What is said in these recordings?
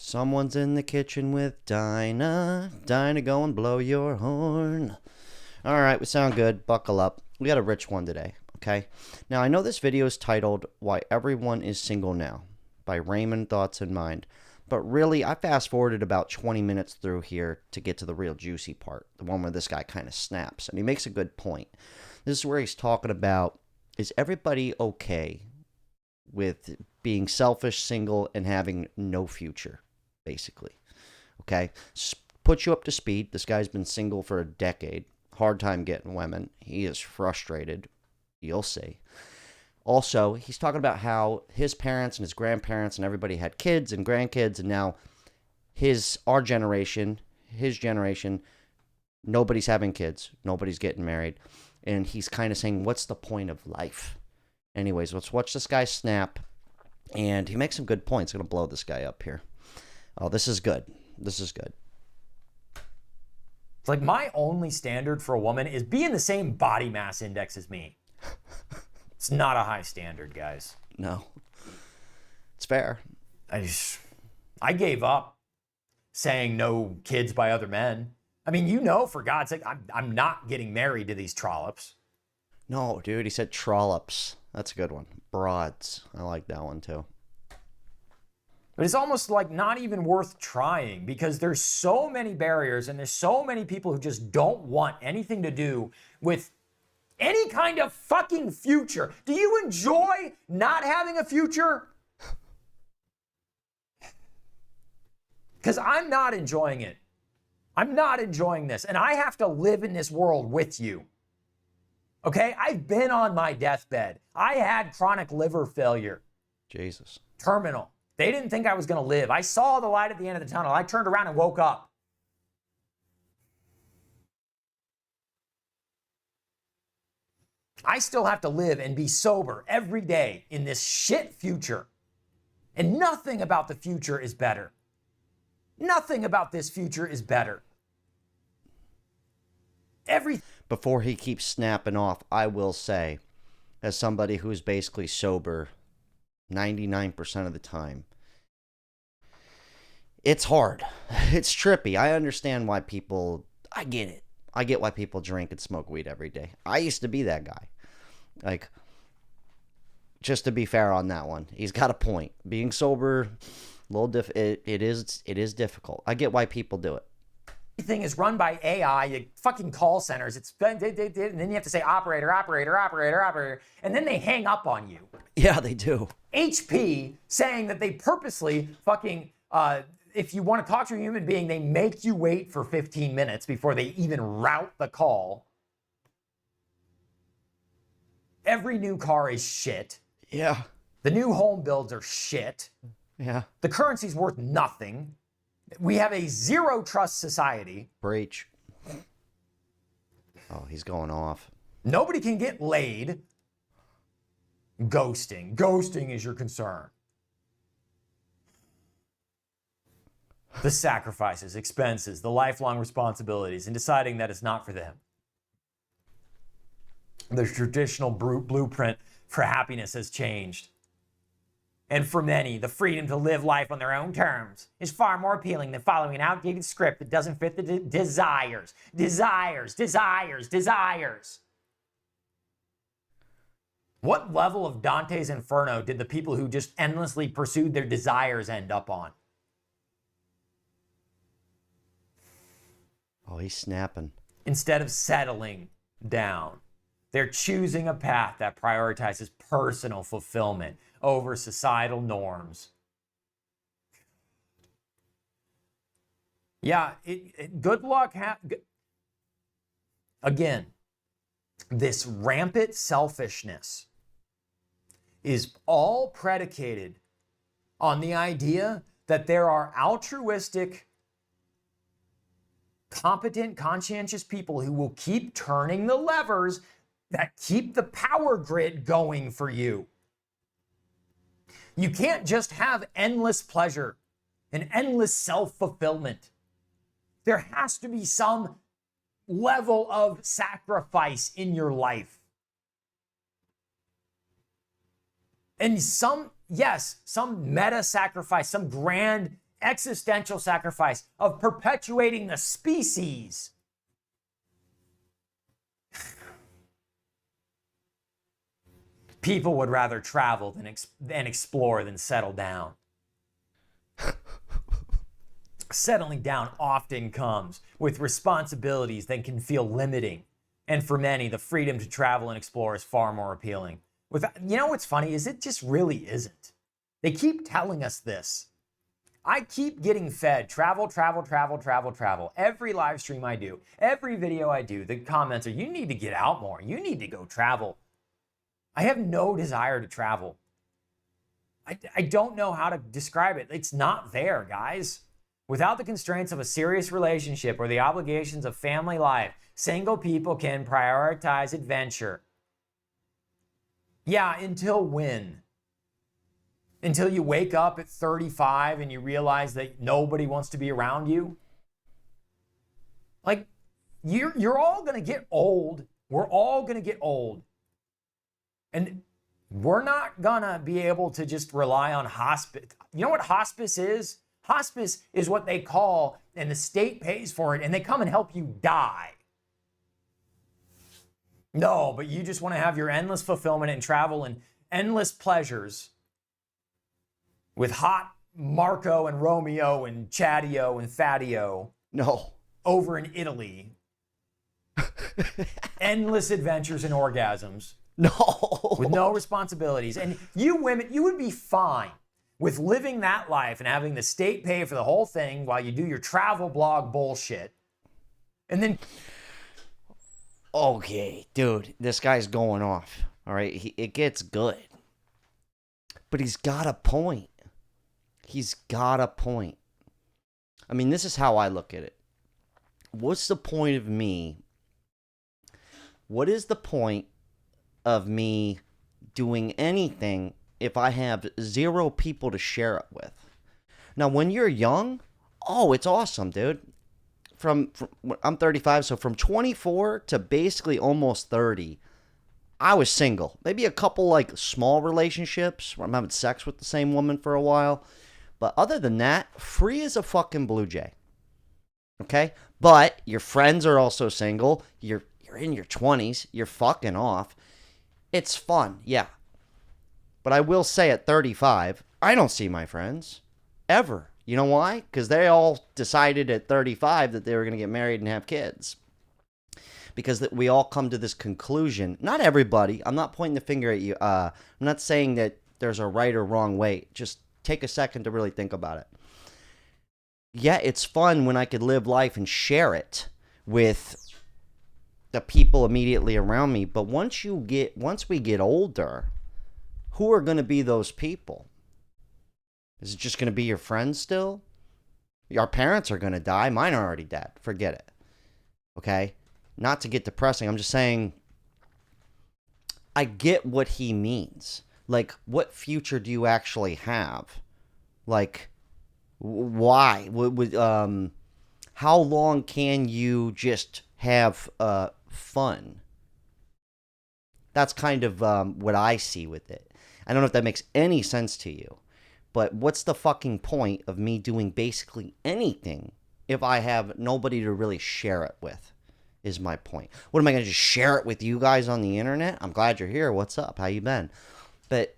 Someone's in the kitchen with Dinah. Dinah, go and blow your horn. All right, we sound good. Buckle up. We got a rich one today, okay? Now, I know this video is titled Why Everyone is Single Now by Raymond Thoughts in Mind. But really, I fast-forwarded about 20 minutes through here to get to the real juicy part, the one where this guy kind of snaps. And he makes a good point. This is where he's talking about, is everybody okay with being selfish, single, and having no future, basically? Okay? Put you up to speed. This guy's been single for a decade. Hard time getting women. He is frustrated. You'll see. Also, he's talking about how his parents and his grandparents and everybody had kids and grandkids, and now our generation, his generation, nobody's having kids. Nobody's getting married. And he's kind of saying, what's the point of life? Anyways, let's watch this guy snap. And he makes some good points. I'm going to blow this guy up here. Oh, this is good. This is good. It's like my only standard for a woman is be in the same body mass index as me. It's not a high standard, guys. No. It's fair. I gave up saying no kids by other men. I mean, you know, for God's sake, I'm not getting married to these trollops. No, dude, he said trollops. That's a good one. Broads. I like that one too. But it's almost like not even worth trying because there's so many barriers and there's so many people who just don't want anything to do with any kind of fucking future. Do you enjoy not having a future? Because I'm not enjoying it. I'm not enjoying this. And I have to live in this world with you. Okay? I've been on my deathbed. I had chronic liver failure. Jesus. Terminal. They didn't think I was going to live. I saw the light at the end of the tunnel. I turned around and woke up. I still have to live and be sober every day in this shit future. And nothing about the future is better. Nothing about this future is better. Before he keeps snapping off, I will say, as somebody who's basically sober 99% of the time, it's hard. It's trippy. I understand why I get it. I get why people drink and smoke weed every day. I used to be that guy. Like, just to be fair on that one, he's got a point. Being sober, a little it is difficult. I get why people do it. Everything is run by AI, fucking call centers. And then you have to say operator, and then they hang up on you. Yeah, they do. HP saying that they purposely fucking, if you want to talk to a human being, they make you wait for 15 minutes before they even route the call. Every new car is shit. Yeah. The new home builds are shit. Yeah. The currency's worth nothing. We have a zero trust society. Breach. Oh, he's going off. Nobody can get laid. Ghosting. Ghosting is your concern. The sacrifices, expenses, the lifelong responsibilities, and deciding that it's not for them. The traditional blueprint for happiness has changed. And for many, the freedom to live life on their own terms is far more appealing than following an outdated script that doesn't fit the desires. What level of Dante's Inferno did the people who just endlessly pursued their desires end up on? Oh, he's snapping. Instead of settling down, they're choosing a path that prioritizes personal fulfillment over societal norms. Yeah, good luck. Again, this rampant selfishness is all predicated on the idea that there are altruistic, competent, conscientious people who will keep turning the levers that keep the power grid going for you. You can't just have endless pleasure and endless self-fulfillment. There has to be some level of sacrifice in your life. And some meta sacrifice, some grand existential sacrifice of perpetuating the species. People would rather travel than explore than settle down. Settling down often comes with responsibilities that can feel limiting. And for many, the freedom to travel and explore is far more appealing. You know what's funny is it just really isn't. They keep telling us this. I keep getting fed travel, travel, travel, travel, travel. Every live stream I do, every video I do, the comments are, you need to get out more. You need to go travel. I have no desire to travel. I don't know how to describe it. It's not there, guys. Without the constraints of a serious relationship or the obligations of family life, single people can prioritize adventure. Yeah, until when? Until you wake up at 35 and you realize that nobody wants to be around you? Like, you're all going to get old. We're all going to get old. And we're not going to be able to just rely on hospice. You know what hospice is? Hospice is what they call, and the state pays for it, and they come and help you die. No, but you just want to have your endless fulfillment and travel and endless pleasures with hot Marco and Romeo and Chattio and Fattio. No. Over in Italy. Endless adventures and orgasms. No. With no responsibilities. And you women, you would be fine with living that life and having the state pay for the whole thing while you do your travel blog bullshit. And then... Okay, dude, this guy's going off. All right, it gets good. But he's got a point. He's got a point. I mean, this is how I look at it. What's the point of me? What is the point of me doing anything if I have 0 people to share it with? Now, when you're young, oh, it's awesome, dude. From I'm 35, so from 24 to basically almost 30, I was single. Maybe a couple like small relationships where I'm having sex with the same woman for a while. But other than that, free as a fucking blue jay. Okay? But your friends are also single. You're in your 20s. You're fucking off. It's fun, yeah. But I will say at 35, I don't see my friends. Ever. You know why? Because they all decided at 35 that they were going to get married and have kids. Because we all come to this conclusion. Not everybody. I'm not pointing the finger at you. I'm not saying that there's a right or wrong way. Just take a second to really think about it. Yeah, it's fun when I could live life and share it with the people immediately around me. But once we get older, who are going to be those people? Is it just going to be your friends still? Our parents are going to die. Mine are already dead. Forget it. Okay? Not to get depressing. I'm just saying I get what he means. Like, what future do you actually have? Like, why? How long can you just have fun? That's kind of what I see with it. I don't know if that makes any sense to you. But what's the fucking point of me doing basically anything if I have nobody to really share it with, is my point. What am I going to just share it with you guys on the internet? I'm glad you're here. What's up? How you been? But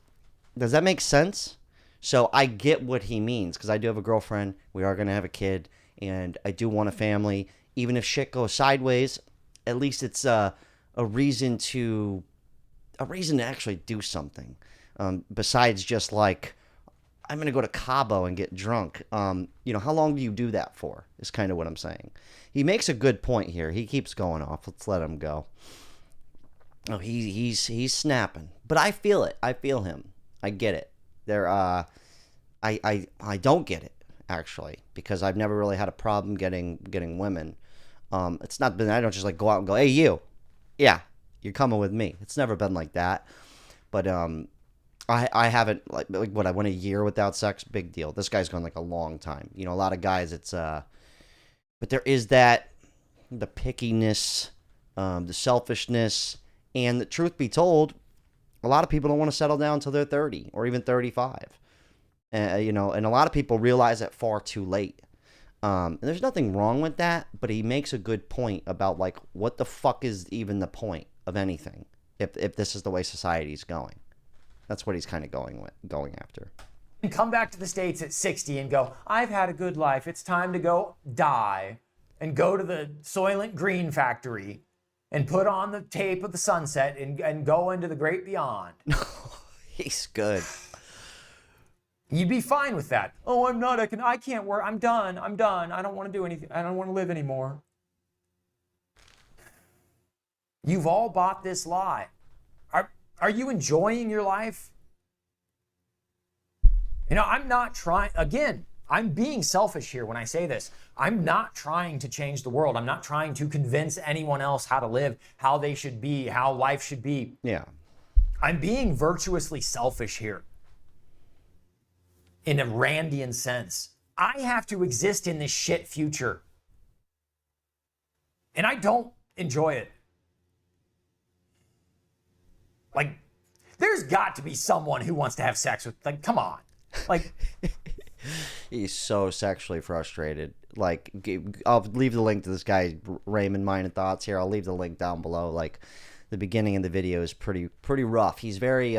does that make sense? So I get what he means because I do have a girlfriend. We are going to have a kid. And I do want a family. Even if shit goes sideways, at least it's a reason to actually do something. Besides just like, I'm going to go to Cabo and get drunk. How long do you do that for is kind of what I'm saying. He makes a good point here. He keeps going off. Let's let him go. Oh, he's snapping. But I feel it. I feel him. I get it. I don't get it, actually, because I've never really had a problem getting women. It's not been, I don't just like go out and go, hey, you. Yeah, you're coming with me. It's never been like that. But I haven't, like what, I went a year without sex, big deal. This guy's gone like a long time. A lot of guys, it's, but there is the pickiness, the selfishness, and the truth be told, a lot of people don't want to settle down until they're 30 or even 35. You know, and a lot of people realize it far too late. And there's nothing wrong with that, but he makes a good point about like what the fuck is even the point of anything if this is the way society's going. That's what he's kind of going after. And come back to the States at 60 and go, I've had a good life. It's time to go die and go to the Soylent Green factory and put on the tape of the sunset and go into the great beyond. He's good. You'd be fine with that. Oh, I'm not. I can't work. I'm done. I don't want to do anything. I don't want to live anymore. You've all bought this lie. Are you enjoying your life? You know, I'm not trying, again, I'm being selfish here when I say this. I'm not trying to change the world. I'm not trying to convince anyone else how to live, how they should be, how life should be. Yeah. I'm being virtuously selfish here in a Randian sense. I have to exist in this shit future. And I don't enjoy it. Like, there's got to be someone who wants to have sex with, like, come on. Like, he's so sexually frustrated. Like, I'll leave the link to this guy Raymond Mind and Thoughts here. I'll leave the link down below. Like, the beginning of the video is pretty rough. He's very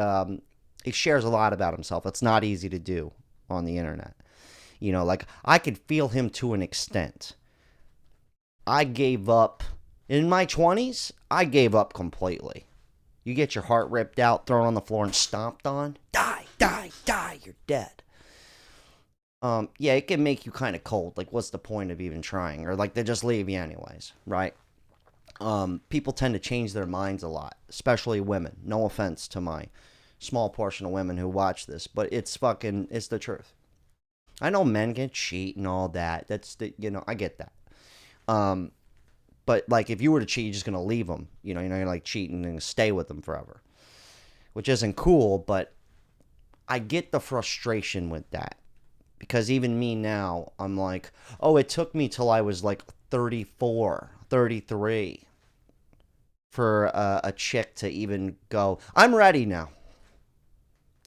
he shares a lot about himself. It's not easy to do on the internet. You know, like, I could feel him to an extent. I gave up in my 20s. I gave up completely. You get your heart ripped out, thrown on the floor, and stomped on. Die, die, die. You're dead. Yeah, it can make you kind of cold. Like, what's the point of even trying? Or, like, they just leave you anyways, right? People tend to change their minds a lot, especially women. No offense to my small portion of women who watch this, but it's the truth. I know men can cheat and all that. I get that. But, like, if you were to cheat, you're just going to leave them. You know, you're like cheating and stay with them forever. Which isn't cool, but I get the frustration with that. Because even me now, I'm like, oh, it took me till I was like 34, 33 for a chick to even go, I'm ready now.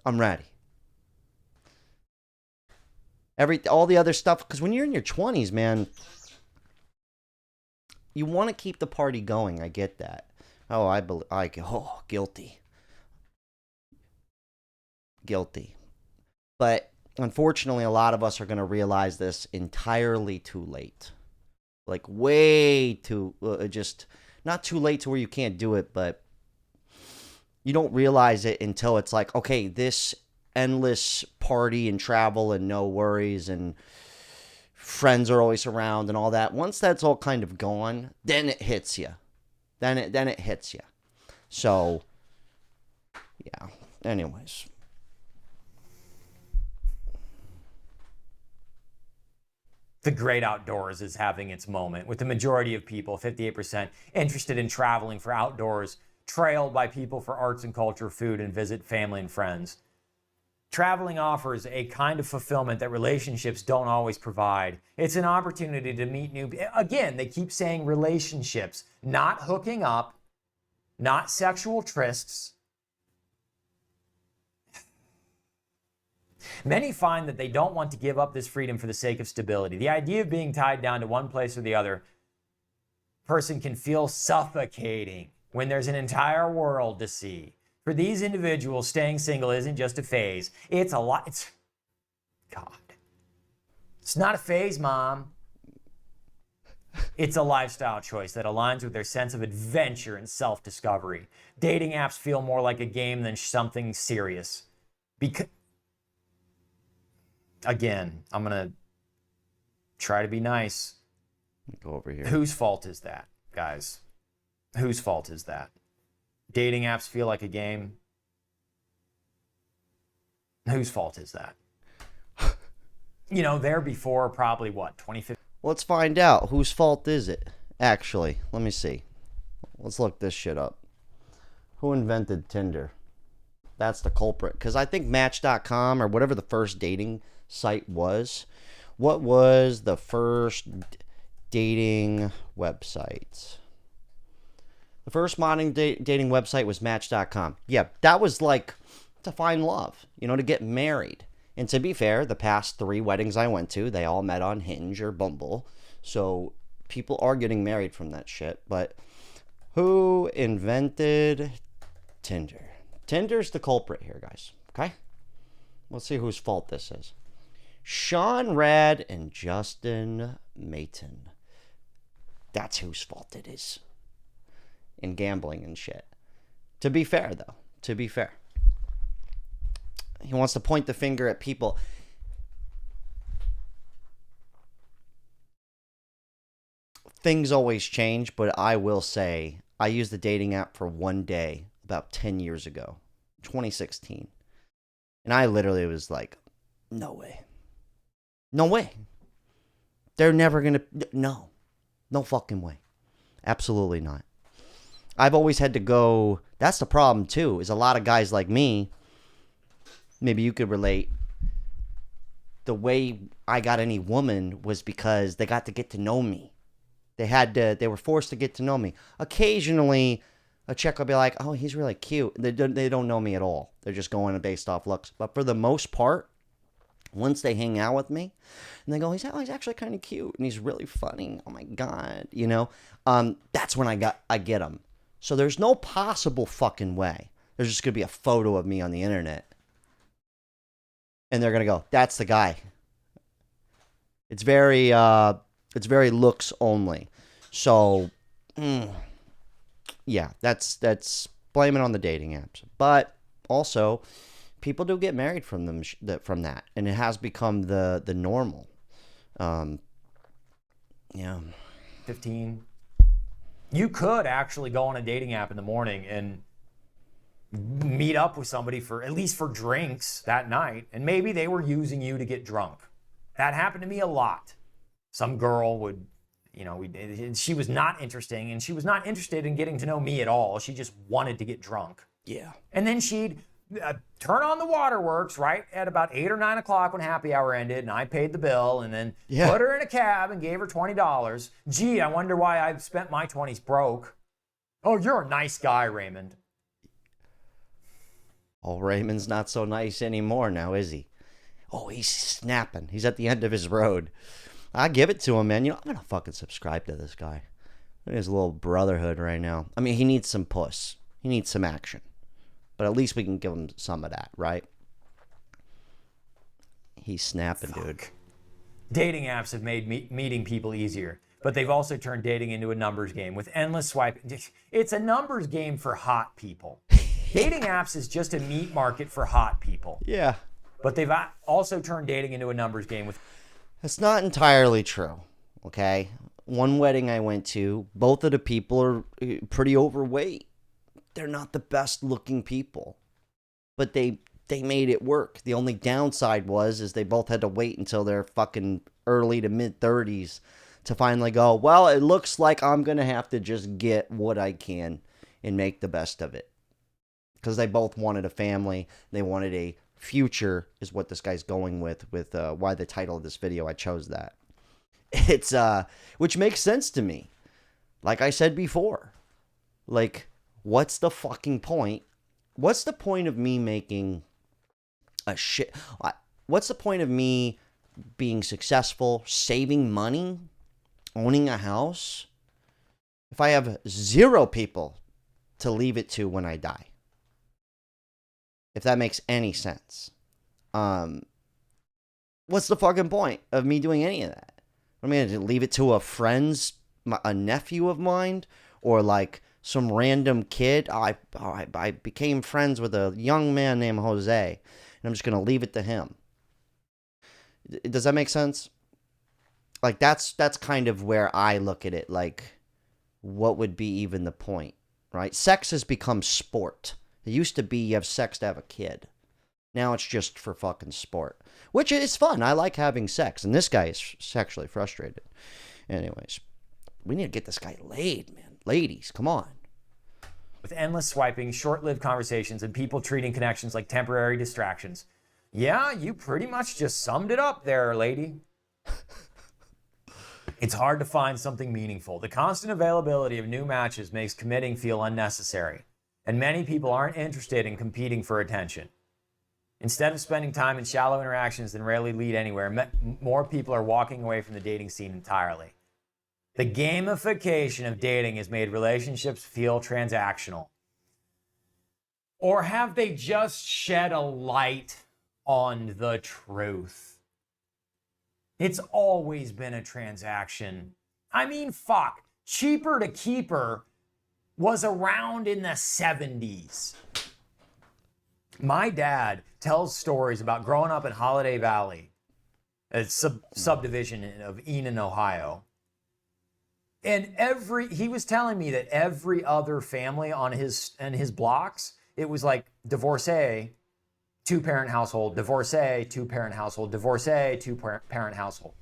I'm ready. All the other stuff, because when you're in your 20s, man, you want to keep the party going. I get that. Oh, guilty. Guilty. But unfortunately, a lot of us are going to realize this entirely too late. Like, way too, just not too late to where you can't do it, but you don't realize it until it's like, okay, this endless party and travel and no worries and friends are always around and all that. Once that's all kind of gone, then it hits you. Then it hits you. So, yeah. Anyways. The great outdoors is having its moment, with the majority of people, 58%, interested in traveling for outdoors, trailed by people for arts and culture, food, and visit family and friends. Traveling offers a kind of fulfillment that relationships don't always provide. It's an opportunity to meet new people. Again, they keep saying relationships, not hooking up, not sexual trysts. Many find that they don't want to give up this freedom for the sake of stability. The idea of being tied down to one place or the other person can feel suffocating when there's an entire world to see. For these individuals, staying single isn't just a phase. It's a lot. God. It's not a phase, Mom. It's a lifestyle choice that aligns with their sense of adventure and self-discovery. Dating apps feel more like a game than something serious. Again, I'm going to try to be nice. Go over here. Whose fault is that, guys? Whose fault is that? Dating apps feel like a game. Whose fault is that? You know, there before probably what, 2015? Let's find out. Whose fault is it? Actually, let me see. Let's look this shit up. Who invented Tinder? That's the culprit. Because I think Match.com or whatever the first dating site was. What was the first dating website? The first modern dating website was Match.com. Yeah, that was like to find love, you know, to get married. And to be fair, the past 3 weddings I went to, they all met on Hinge or Bumble. So people are getting married from that shit. But who invented Tinder? Tinder's the culprit here, guys. Okay? Let's see whose fault this is. Sean Rad and Justin Mayton. That's whose fault it is. In gambling and shit. To be fair, though. To be fair. He wants to point the finger at people. Things always change, but I will say, I used the dating app for one day about 10 years ago. 2016. And I literally was like, no way. No way. They're never going to... No. No fucking way. Absolutely not. I've always had to go... That's the problem, too, is a lot of guys like me, maybe you could relate, the way I got any woman was because they got to get to know me. They were forced to get to know me. Occasionally, a chick will be like, oh, he's really cute. They don't know me at all. They're just going based off looks. But for the most part, once they hang out with me, and they go, he's actually kind of cute, and he's really funny. Oh, my God. You know? That's when I get them. So there's no possible fucking way. There's just going to be a photo of me on the internet. And they're going to go, that's the guy. It's very looks only. So, yeah, that's blame it on the dating apps. But also, people do get married from that. And it has become the normal. Yeah. 15. You could actually go on a dating app in the morning and meet up with somebody at least for drinks that night, and maybe they were using you to get drunk. That happened to me a lot. Some girl would, she was not interesting, and she was not interested in getting to know me at all. She just wanted to get drunk. Yeah. And then she'd turn on the waterworks right at about 8 or 9 o'clock when happy hour ended, and I paid the bill, and then put her in a cab and gave her $20. Gee, I wonder why I spent my 20s broke. Oh, you're a nice guy, Raymond. Oh, Raymond's not so nice anymore now, is he? Oh, he's snapping. He's at the end of his road. I give it to him, man. I'm going to fucking subscribe to this guy. His little brotherhood right now. I mean, he needs some puss. He needs some action. But at least we can give him some of that, right? He's snapping, dude. Dating apps have made meeting people easier, but they've also turned dating into a numbers game with endless swiping. It's a numbers game for hot people. Dating apps is just a meat market for hot people. Yeah. But they've also turned dating into a numbers game with... That's not entirely true, okay? One wedding I went to, both of the people are pretty overweight. They're not the best looking people. But they made it work. The only downside is they both had to wait until their fucking early to mid 30s to finally go, well, it looks like I'm going to have to just get what I can and make the best of it. Because they both wanted a family. They wanted a future, is what this guy's going with why the title of this video, I chose that. It's, which makes sense to me. Like I said before, like, what's the fucking point? What's the point of me making a shit? What's the point of me being successful, saving money, owning a house, if I have 0 people to leave it to when I die? If that makes any sense. What's the fucking point of me doing any of that? I mean, leave it to a a nephew of mine, or like some random kid. I became friends with a young man named Jose, and I'm just going to leave it to him. Does that make sense? Like, that's kind of where I look at it. Like, what would be even the point, right? Sex has become sport. It used to be you have sex to have a kid. Now it's just for fucking sport, which is fun. I like having sex, and this guy is sexually frustrated. Anyways, we need to get this guy laid, man. Ladies, come on. With endless swiping, short-lived conversations, and people treating connections like temporary distractions. Yeah, you pretty much just summed it up there, lady. It's hard to find something meaningful. The constant availability of new matches makes committing feel unnecessary, and many people aren't interested in competing for attention. Instead of spending time in shallow interactions that rarely lead anywhere, more people are walking away from the dating scene entirely. The gamification of dating has made relationships feel transactional. Or have they just shed a light on the truth? It's always been a transaction. I mean, fuck. Cheaper to keeper was around in the 70s. My dad tells stories about growing up in Holiday Valley, a subdivision of Enon, Ohio. And he was telling me that every other family on his blocks, it was like divorcee, 2-parent household, divorcee, 2-parent household, divorcee, 2-parent household.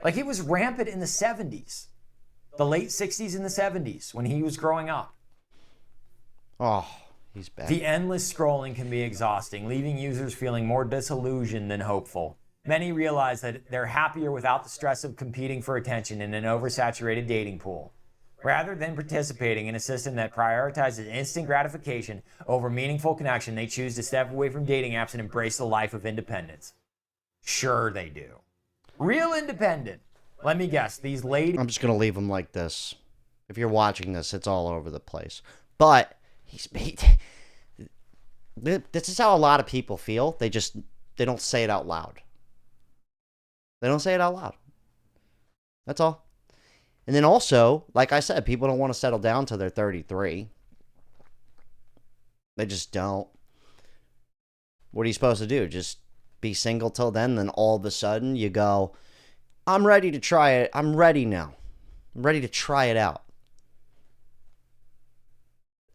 Like it was rampant in the 70s, the late 60s and the 70s when he was growing up. Oh, he's bad. The endless scrolling can be exhausting, leaving users feeling more disillusioned than hopeful. Many realize that they're happier without the stress of competing for attention in an oversaturated dating pool. Rather than participating in a system that prioritizes instant gratification over meaningful connection, they choose to step away from dating apps and embrace the life of independence. Sure they do. Real independent. Let me guess, these ladies... I'm just going to leave him like this. If you're watching this, it's all over the place. But this is how a lot of people feel. They don't say it out loud. They don't say it out loud. That's all. And then also, like I said, people don't want to settle down till they're 33. They just don't. What are you supposed to do? Just be single till then all of a sudden you go, I'm ready to try it. I'm ready now. I'm ready to try it out.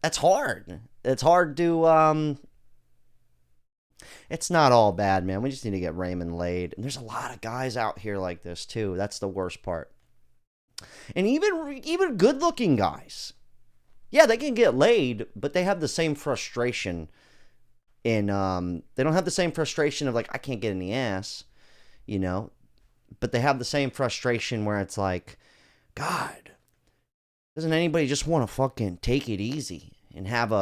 That's hard. It's hard to, it's not all bad, man. We just need to get Raymond laid. And there's a lot of guys out here like this, too. That's the worst part. And even good-looking guys. Yeah, they can get laid, but they have the same frustration they don't have the same frustration of, like, I can't get in the ass, you know? But they have the same frustration where it's like, God, doesn't anybody just want to fucking take it easy and have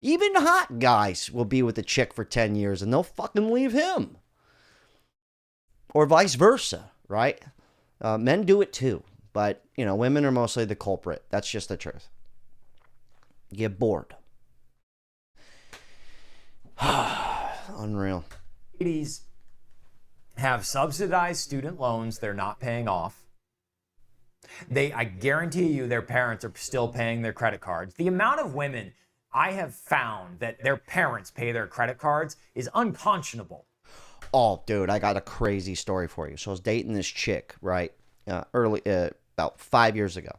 even hot guys will be with a chick for 10 years and they'll fucking leave him. Or vice versa, right? Men do it too. But, women are mostly the culprit. That's just the truth. You get bored. Unreal. Ladies have subsidized student loans they're not paying off. I guarantee you their parents are still paying their credit cards. The amount of women I have found that their parents pay their credit cards is unconscionable. Oh, dude, I got a crazy story for you. So I was dating this chick, right? About 5 years ago.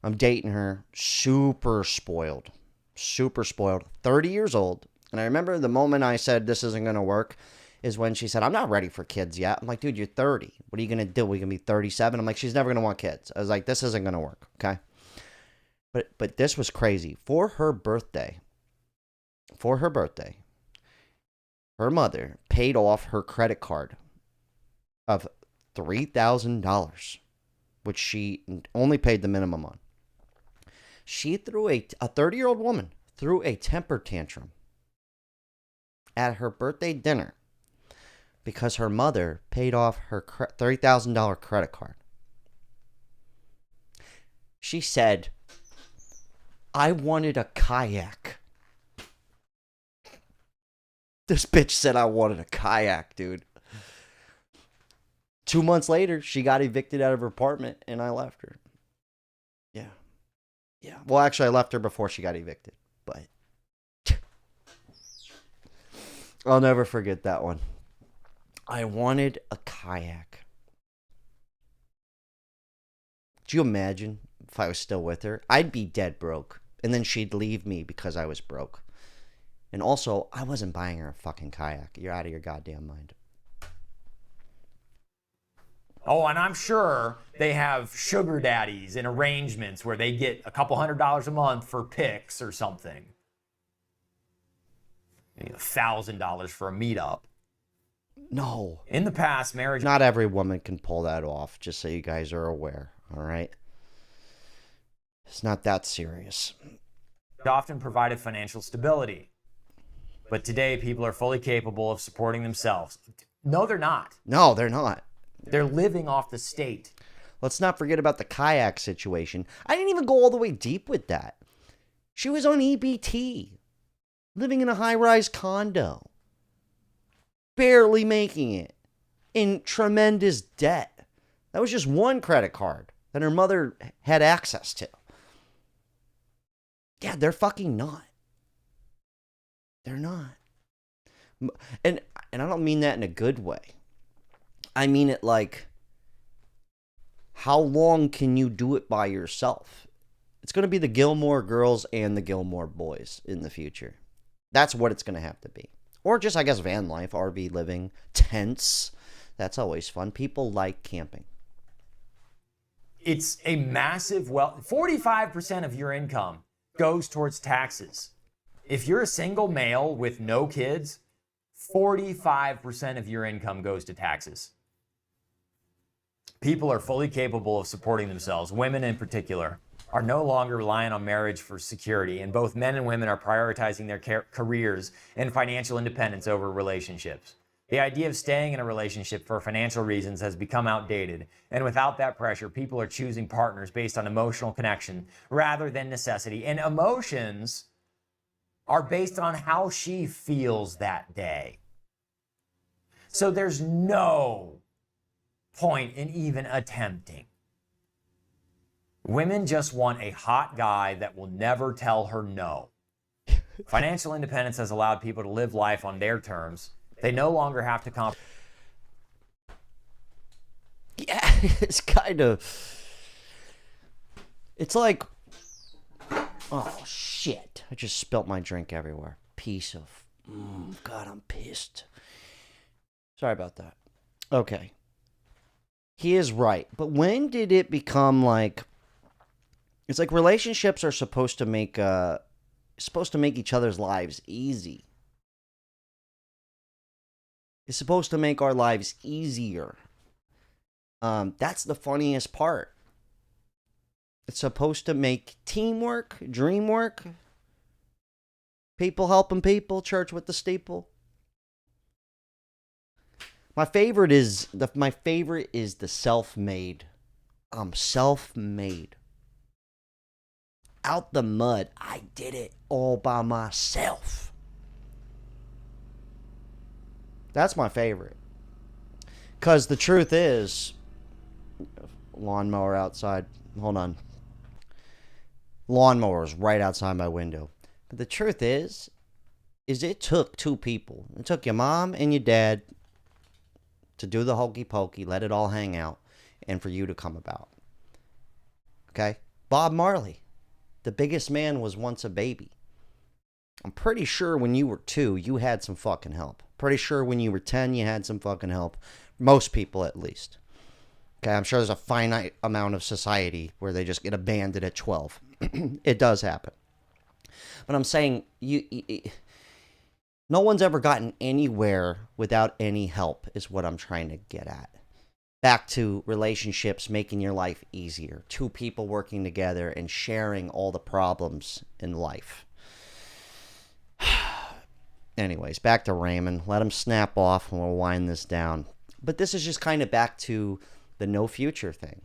I'm dating her, super spoiled, 30 years old. And I remember the moment I said this isn't going to work is when she said, I'm not ready for kids yet. I'm like, dude, you're 30. What are you going to do? Are you going to be 37? I'm like, she's never going to want kids. I was like, this isn't going to work, okay? But this was crazy. For her birthday, her mother paid off her credit card of $3,000, which she only paid the minimum on. She threw a 30-year-old woman threw a temper tantrum at her birthday dinner because her mother paid off her $30,000 credit card. She said, I wanted a kayak. This bitch said I wanted a kayak, dude. 2 months later, she got evicted out of her apartment, and I left her. Yeah. Well, actually, I left her before she got evicted, but I'll never forget that one. I wanted a kayak. Do you imagine if I was still with her? I'd be dead broke, and then she'd leave me because I was broke. And also, I wasn't buying her a fucking kayak. You're out of your goddamn mind. Oh, and I'm sure they have sugar daddies and arrangements where they get a couple $100 a month for pics or something. $1,000 for a meetup. No. In the past, marriage... Not every woman can pull that off, just so you guys are aware, all right? It's not that serious. often provided financial stability. But today, people are fully capable of supporting themselves. No, they're not. No, they're not. They're living off the state. Let's not forget about the kayak situation. I didn't even go all the way deep with that. She was on EBT, living in a high-rise condo, barely making it, in tremendous debt. That was just one credit card that her mother had access to. Yeah, they're fucking not. They're not. And I don't mean that in a good way. I mean it like, how long can you do it by yourself? It's going to be the Gilmore Girls and the Gilmore Boys in the future. That's what it's going to have to be. Or just, I guess, van life, RV living, tents. That's always fun. People like camping. It's a massive 45% of your income goes towards taxes. If you're a single male with no kids, 45% of your income goes to taxes. People are fully capable of supporting themselves. Women in particular are no longer reliant on marriage for security, and both men and women are prioritizing their careers and financial independence over relationships. The idea of staying in a relationship for financial reasons has become outdated, and without that pressure, people are choosing partners based on emotional connection rather than necessity. And emotions are based on how she feels that day. So there's no point in even attempting. Women just want a hot guy that will never tell her no. Financial independence has allowed people to live life on their terms. They no longer have to Yeah, it's kind of... It's like... Oh, shit. I just spilt my drink everywhere. Piece of... God, I'm pissed. Sorry about that. Okay. He is right. But when did it become like... It's like relationships are supposed to make each other's lives easy. It's supposed to make our lives easier. That's the funniest part. It's supposed to make teamwork, dream work, people helping people, church with the steeple. My favorite is the self-made. I'm self-made. Out the mud. I did it all by myself. That's my favorite. Because the truth is, lawnmower outside. Hold on. Lawnmower's right outside my window. But the truth is it took two people. It took your mom and your dad to do the hokey pokey, let it all hang out, and for you to come about. Okay? Bob Marley. The biggest man was once a baby. I'm pretty sure when you were 2, you had some fucking help. Pretty sure when you were 10, you had some fucking help. Most people, at least. Okay, I'm sure there's a finite amount of society where they just get abandoned at 12. It does happen. But I'm saying, no one's ever gotten anywhere without any help, is what I'm trying to get at. Back to relationships making your life easier. Two people working together and sharing all the problems in life. Anyways, back to Raymond. Let him snap off and we'll wind this down. But this is just kind of back to the no future thing.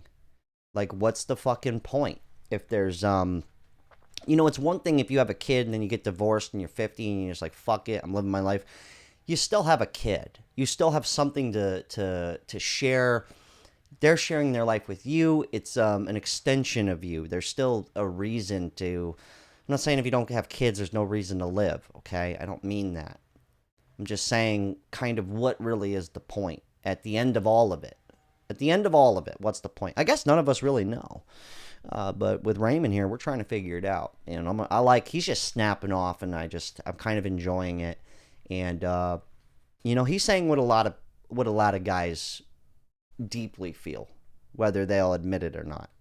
Like, what's the fucking point? If there's, it's one thing if you have a kid and then you get divorced and you're 50 and you're just like, fuck it, I'm living my life. You still have a kid. You still have something to share. They're sharing their life with you. It's an extension of you. There's still a reason to... I'm not saying if you don't have kids, there's no reason to live, okay? I don't mean that. I'm just saying kind of what really is the point at the end of all of it. At the end of all of it, what's the point? I guess none of us really know. But with Raymond here, we're trying to figure it out. And he's just snapping off, and I'm kind of enjoying it. And he's saying what a lot of guys deeply feel, whether they'll admit it or not.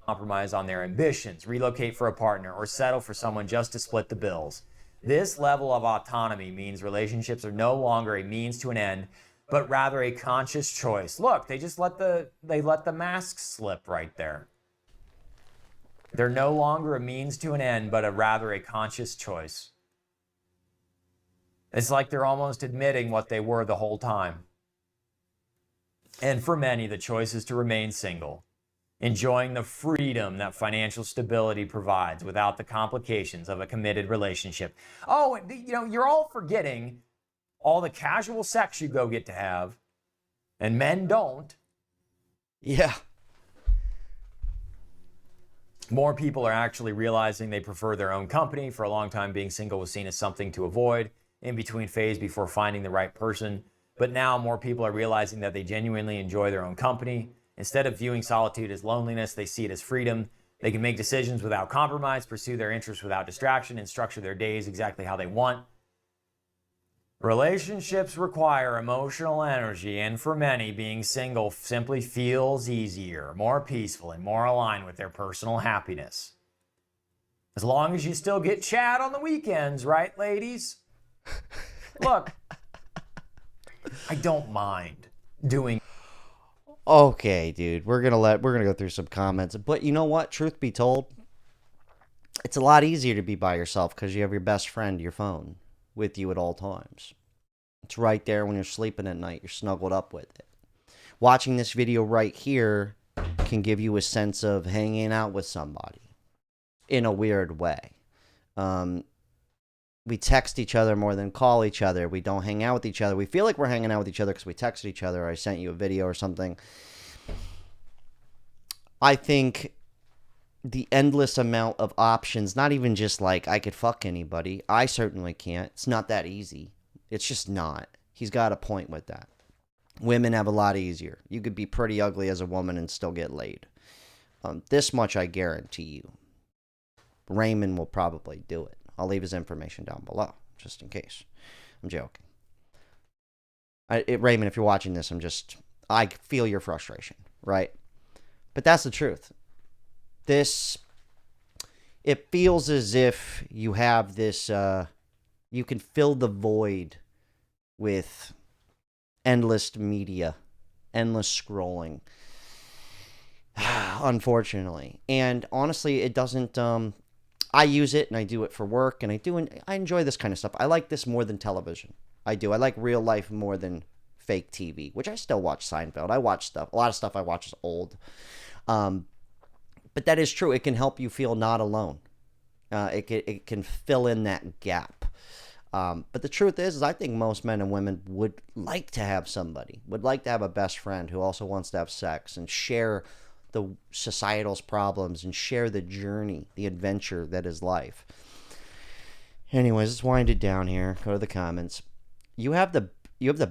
Compromise on their ambitions, relocate for a partner, or settle for someone just to split the bills. This level of autonomy means relationships are no longer a means to an end, but rather a conscious choice. Look, they let the masks slip right there. They're no longer a means to an end, but rather a conscious choice. It's like they're almost admitting what they were the whole time. And for many, the choice is to remain single, enjoying the freedom that financial stability provides without the complications of a committed relationship. Oh, you're all forgetting all the casual sex you go get to have, and men don't. Yeah. More people are actually realizing they prefer their own company. For a long time, being single was seen as something to avoid, in between phase before finding the right person. But now more people are realizing that they genuinely enjoy their own company. Instead of viewing solitude as loneliness, they see it as freedom. They can make decisions without compromise, pursue their interests without distraction, and structure their days exactly how they want. Relationships require emotional energy, and for many, being single simply feels easier, more peaceful, and more aligned with their personal happiness. As long as you still get Chad on the weekends, right, ladies? Look, I don't mind doing. Okay, dude. We're gonna go through some comments. But you know what? Truth be told, it's a lot easier to be by yourself because you have your best friend, your phone, with you at all times. It's right there when you're sleeping at night. You're snuggled up with it. Watching this video right here can give you a sense of hanging out with somebody in a weird way. We text each other more than call each other. We don't hang out with each other. We feel like we're hanging out with each other because we texted each other. I sent you a video or something. I think the endless amount of options, not even just like I could fuck anybody. I certainly can't. It's not that easy. It's just not. He's got a point with that. Women have a lot easier. You could be pretty ugly as a woman and still get laid. This much I guarantee you. Raymond will probably do it. I'll leave his information down below, just in case. I'm joking. Raymond, if you're watching this, I feel your frustration, right? But that's the truth. It feels as if you have this, you can fill the void with endless media, endless scrolling, unfortunately. And honestly, it doesn't, I use it and I do it for work and I enjoy this kind of stuff. I like this more than television. I do. I like real life more than fake TV, which I still watch Seinfeld. I watch stuff. A lot of stuff I watch is old. But that is true. It can help you feel not alone. It can fill in that gap. But the truth is I think most men and women would like to have somebody, would like to have a best friend who also wants to have sex and share the societal's problems and share the journey, the adventure that is life. Anyways, let's wind it down here. Go to the comments. You have the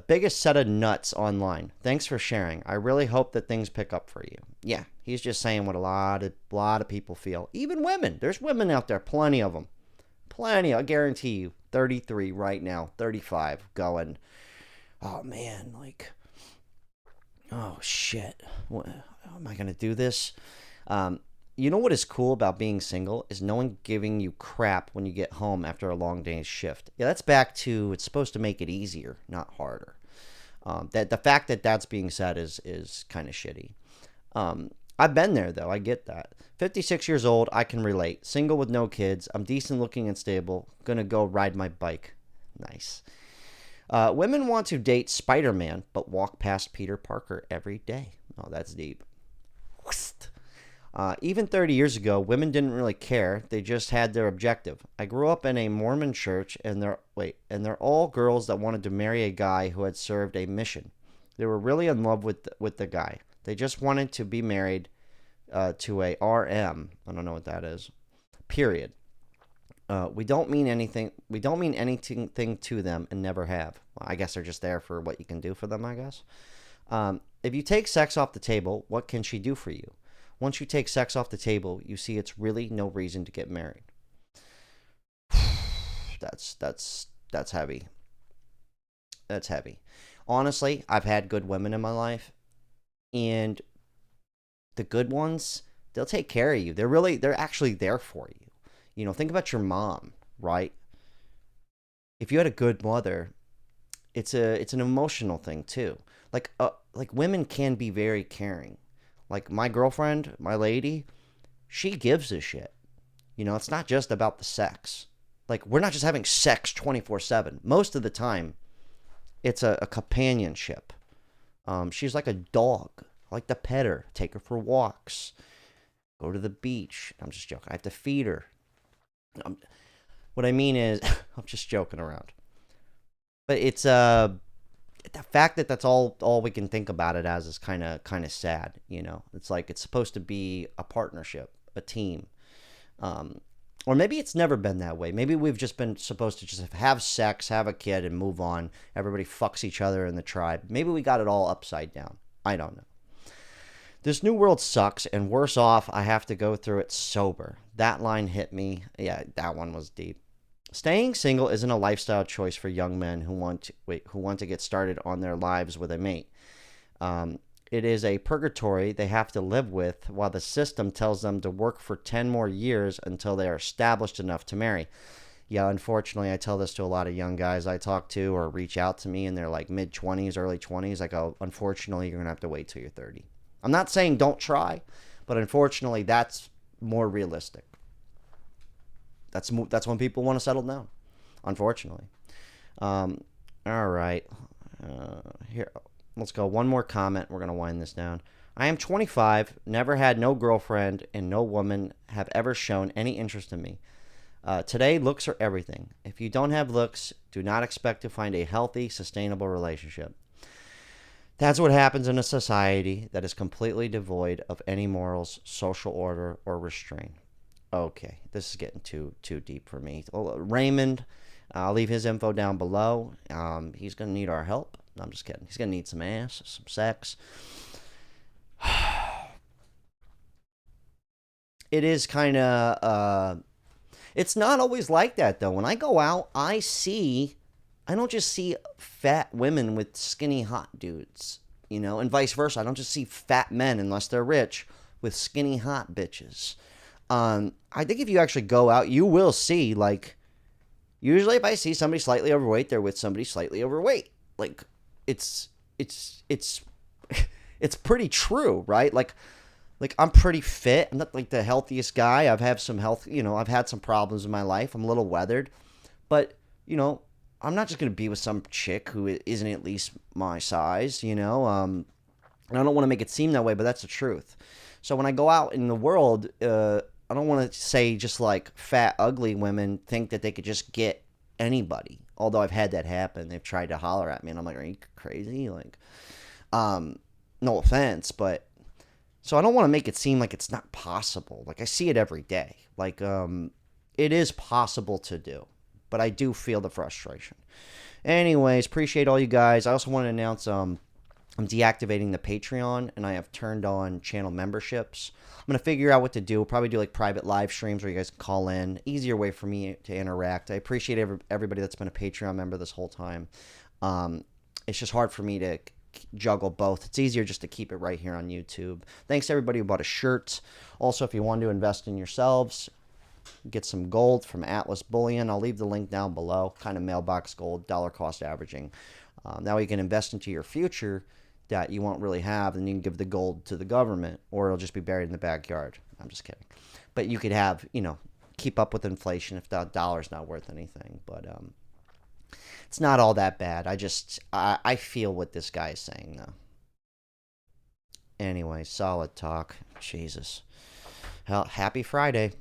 biggest set of nuts online. Thanks for sharing. I really hope that things pick up for you. Yeah, he's just saying what a lot of people feel. Even women. There's women out there, plenty of them. Plenty, I guarantee you. 33 right now, 35 going, oh man, like, oh shit. What, how am I going to do this? You know what is cool about being single is no one giving you crap when you get home after a long day's shift. Yeah, that's back to it's supposed to make it easier, not harder. That the fact that that's being said is kind of shitty. I've been there though. I get that. 56 years old. I can relate. Single with no kids. I'm decent looking and stable. Gonna go ride my bike. Nice. Women want to date Spider-Man, but walk past Peter Parker every day. Oh, that's deep. Even 30 years ago, women didn't really care. They just had their objective. I grew up in a Mormon church, and they're all girls that wanted to marry a guy who had served a mission. They were really in love with the guy. They just wanted to be married to a RM. I don't know what that is. Period. We don't mean anything. We don't mean anything to them, and never have. Well, I guess they're just there for what you can do for them. I guess. If you take sex off the table, what can she do for you? Once you take sex off the table, you see it's really no reason to get married. That's heavy. That's heavy. Honestly, I've had good women in my life, and the good ones, they'll take care of you. They're actually there for you. You know, think about your mom, right? If you had a good mother, it's an emotional thing too. Like women can be very caring. Like my girlfriend, my lady, she gives a shit. You know, it's not just about the sex. Like, we're not just having sex 24/7. Most of the time, it's a companionship. She's like a dog. I like to pet her, take her for walks, go to the beach. I'm just joking. I have to feed her. What I mean is, I'm just joking around. But it's the fact that that's all we can think about it as is kind of sad. You know, it's like it's supposed to be a partnership, a team. Or maybe it's never been that way. Maybe we've just been supposed to just have sex, have a kid, and move on. Everybody fucks each other in the tribe. Maybe we got it all upside down. I don't know. This new world sucks, and worse off, I have to go through it sober. That line hit me. Yeah, that one was deep. Staying single isn't a lifestyle choice for young men who want to get started on their lives with a mate. It is a purgatory they have to live with while the system tells them to work for 10 more years until they are established enough to marry. Yeah, unfortunately, I tell this to a lot of young guys I talk to or reach out to me, and they're like mid-20s, early 20s. I go, unfortunately, you're going to have to wait till you're 30. I'm not saying don't try, but unfortunately, that's more realistic. That's when people want to settle down, unfortunately. All right. Here, let's go. One more comment. We're going to wind this down. I am 25, never had no girlfriend, and no woman have ever shown any interest in me. Today, looks are everything. If you don't have looks, do not expect to find a healthy, sustainable relationship. That's what happens in a society that is completely devoid of any morals, social order, or restraint. Okay, this is getting too deep for me. Raymond, I'll leave his info down below. He's going to need our help. No, I'm just kidding. He's going to need some ass, some sex. It is kind of, it's not always like that, though. When I go out, I don't just see fat women with skinny hot dudes, you know, and vice versa. I don't just see fat men, unless they're rich, with skinny hot bitches. I think if you actually go out, you will see, like, usually if I see somebody slightly overweight, they're with somebody slightly overweight. Like, it's pretty true, right? Like I'm pretty fit. I'm not like the healthiest guy. I've had some health, you know, I've had some problems in my life. I'm a little weathered, but, you know, I'm not just going to be with some chick who isn't at least my size, you know? And I don't want to make it seem that way, but that's the truth. So when I go out in the world, I don't want to say just like fat, ugly women think that they could just get anybody. Although I've had that happen. They've tried to holler at me, and I'm like, are you crazy? Like, no offense, but so I don't want to make it seem like it's not possible. Like, I see it every day. Like, it is possible to do, but I do feel the frustration. Anyways, appreciate all you guys. I also want to announce, I'm deactivating the Patreon, and I have turned on channel memberships. I'm going to figure out what to do. We'll probably do like private live streams where you guys can call in. Easier way for me to interact. I appreciate everybody that's been a Patreon member this whole time. It's just hard for me to juggle both. It's easier just to keep it right here on YouTube. Thanks to everybody who bought a shirt. Also, if you want to invest in yourselves, get some gold from Atlas Bullion. I'll leave the link down below. Kind of mailbox gold, dollar cost averaging. That way you can invest into your future that you won't really have, and you can give the gold to the government, or it'll just be buried in the backyard. I'm just kidding. But you could have, you know, keep up with inflation if the dollar's not worth anything. But it's not all that bad. I feel what this guy is saying, though. Anyway, solid talk. Jesus. Hell, happy Friday.